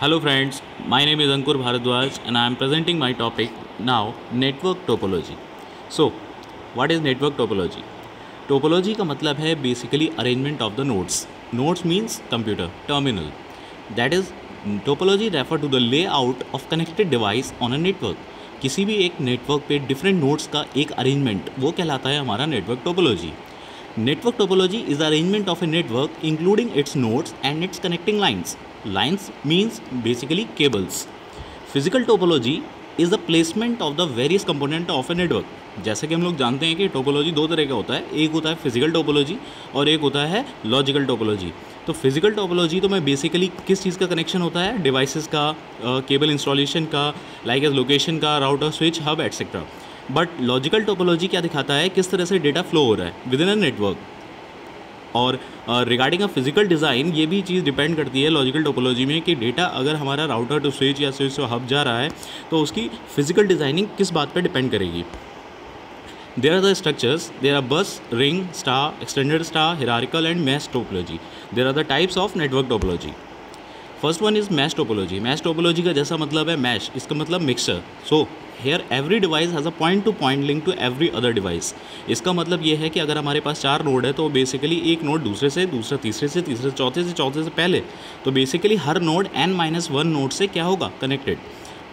Hello friends, my name is Ankur Bharadwaj and I am presenting my topic now, network topology. So, what is network topology? Topology का मतलब है basically arrangement of the nodes. Nodes means computer, terminal. That is, topology refer to the layout of connected device on a network. किसी भी एक network पे different nodes का एक arrangement वो कहलाता है हमारा network topology. Network topology is the arrangement of a network including its nodes and its connecting lines. Lines means basically cables. Physical topology is the placement of the various component of a network. जैसे कि हम लोग जानते हैं कि topology दो तरह का होता है, एक होता है फिजिकल टोपोलॉजी और एक होता है लॉजिकल टोपोलॉजी. तो फिजिकल टोपोलॉजी तो मैं बेसिकली किस चीज़ का कनेक्शन होता है, डिवाइसेस का, केबल इंस्टॉलेशन का, लाइक एज लोकेशन का, router, switch, hub etcetera. But logical topology क्या दिखाता है, किस तरह से डेटा फ्लो हो रहा है विद इन अ नेटवर्क. और रिगार्डिंग अ फिजिकल डिज़ाइन ये भी चीज़ डिपेंड करती है लॉजिकल टोपोलॉजी में कि डेटा अगर हमारा राउटर टू स्विच या स्विच टू हब जा रहा है तो उसकी फिजिकल डिज़ाइनिंग किस बात पे डिपेंड करेगी. There are the structures, there are bus, ring, star, extended star, hierarchical and mesh topology. There are the types of network topology. First one is mesh topology. Mesh topology का जैसा मतलब है mesh, इसका मतलब mixture. So here every device has a point to point link to every other device. इसका मतलब ये है कि अगर हमारे पास 4 नोड है तो बेसिकली एक नोड दूसरे से, दूसरा तीसरे से, तीसरे चौथे से, चौथे से पहले, तो बेसिकली हर नोड n-1 नोड से क्या होगा, connected.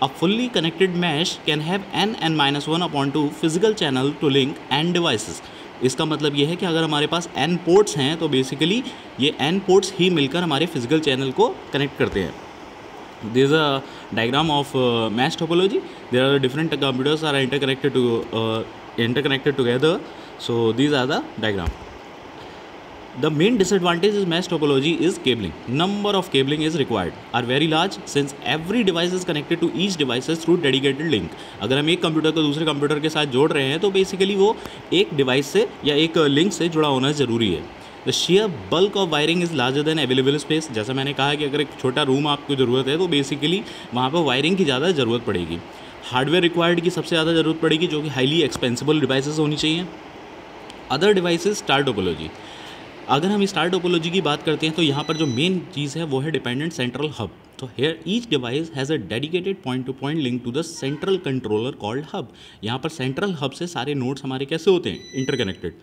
A fully connected mesh can have n(n-1)/2 physical channel to link n devices. इसका मतलब ये है कि अगर हमारे पास n पोर्ट्स हैं तो बेसिकली ये n पोर्ट्स ही मिलकर हमारे फिजिकल चैनल को कनेक्ट करते हैं. There is a diagram of mesh topology. There are different computers are interconnected together. So these are the diagram. The main disadvantage is mesh topology is cabling. Number of cabling is required are very large since every device is connected to each devices through dedicated link. अगर हम एक computer को दूसरे computer के साथ जोड़ रहे हैं तो बेसिकली वो एक डिवाइस से या एक लिंक से जुड़ा होना ज़रूरी है. The share bulk of wiring is larger than available space. जैसा मैंने कहा कि अगर एक छोटा रूम आपको ज़रूरत है तो बेसिकली वहाँ पर वायरिंग की ज़्यादा ज़रूरत पड़ेगी. हार्डवेयर रिक्वायर्ड की सबसे ज़्यादा ज़रूरत पड़ेगी जो कि हाईली एक्सपेंसिबल डिवाइसेस होनी चाहिए. Other devices star topology. अगर हम स्टार टोपोलॉजी की बात करते हैं तो यहाँ पर जो मेन चीज़ है वो है डिपेंडेंट सेंट्रल हब. तो here each device has a dedicated point to point link to the central controller called hub. यहाँ पर सेंट्रल हब से सारे नोड्स हमारे कैसे होते हैं, interconnected.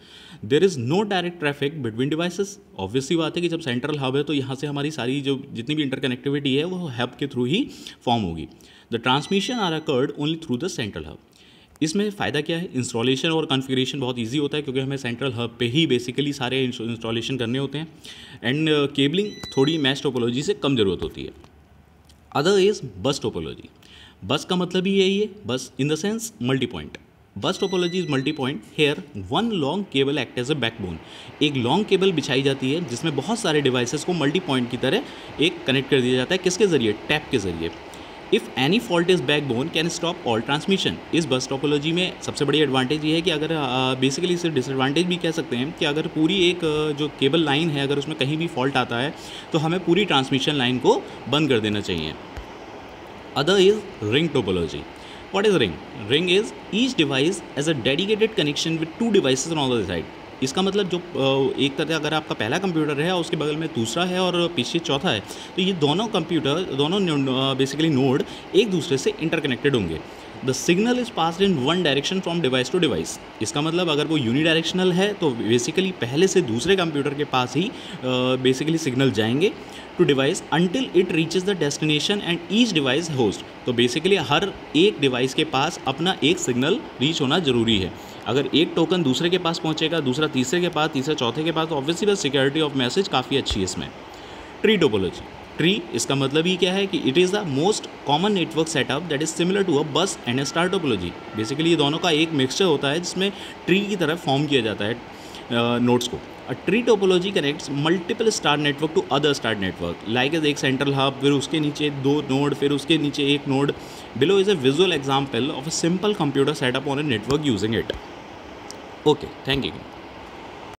There is no direct traffic between devices. Obviously बात है कि जब सेंट्रल हब है तो यहाँ से हमारी सारी जो जितनी भी इंटरकनेक्टिविटी है वो हब के थ्रू ही फॉर्म होगी. The transmission are occurred only through the central hub. इसमें फ़ायदा क्या है, इंस्टॉलेशन और कॉन्फ़िगरेशन बहुत इजी होता है क्योंकि हमें सेंट्रल हब पे ही बेसिकली सारे इंस्टॉलेशन करने होते हैं. एंड केबलिंग थोड़ी मैश टोपोलॉजी से कम ज़रूरत होती है. Other is bus topology. Bus का मतलब ही यही है, bus in the sense multi point. Bus topology is multi point. Here one long cable act as a backbone. एक लॉन्ग केबल बिछाई जाती है जिसमें बहुत सारे डिवाइसेस को मल्टी पॉइंट की तरह एक कनेक्ट कर दिया जाता है. किसके ज़रिए, टैप के ज़रिए. If any fault is backbone can stop all transmission. इस बस टोपोलॉजी में सबसे बड़ी एडवांटेज ये है कि अगर बेसिकली इसे डिसएडवांटेज भी कह सकते हैं कि अगर पूरी एक जो केबल लाइन है अगर उसमें कहीं भी फॉल्ट आता है तो हमें पूरी ट्रांसमिशन लाइन को बंद कर देना चाहिए. Other is ring topology. What is ring? Ring is each device has a dedicated connection with 2 devices on the other side. इसका मतलब जो एक तरह अगर आपका पहला कंप्यूटर है और उसके बगल में दूसरा है और पीछे चौथा है तो ये दोनों कंप्यूटर, दोनों बेसिकली नोड एक दूसरे से इंटरकनेक्टेड होंगे. The signal is passed in one direction from device to device. इसका मतलब अगर वो यूनिडायरेक्शनल है तो बेसिकली पहले से दूसरे कंप्यूटर के पास ही बेसिकली सिग्नल जाएंगे to device until it reaches the destination and each device host. तो बेसिकली हर एक डिवाइस के पास अपना एक सिग्नल रीच होना ज़रूरी है. अगर एक टोकन दूसरे के पास पहुंचेगा, दूसरा तीसरे के पास, तीसरा चौथे के पास, तो obviously the security of message काफ़ी अच्छी है इसमें. Tree topology. ट्री इसका मतलब ही क्या है कि it is the most common network setup that is similar to a bus and a star topology. Basically ये दोनों का एक मिक्सचर होता है जिसमें ट्री की तरह फॉर्म किया जाता है नोड्स को. A tree topology connects multiple star network to other star network. Like as एक central hub, फिर उसके नीचे 2 नोड, फिर उसके नीचे एक node. Below is a visual example of a simple computer setup on a network using it. Okay, thank you.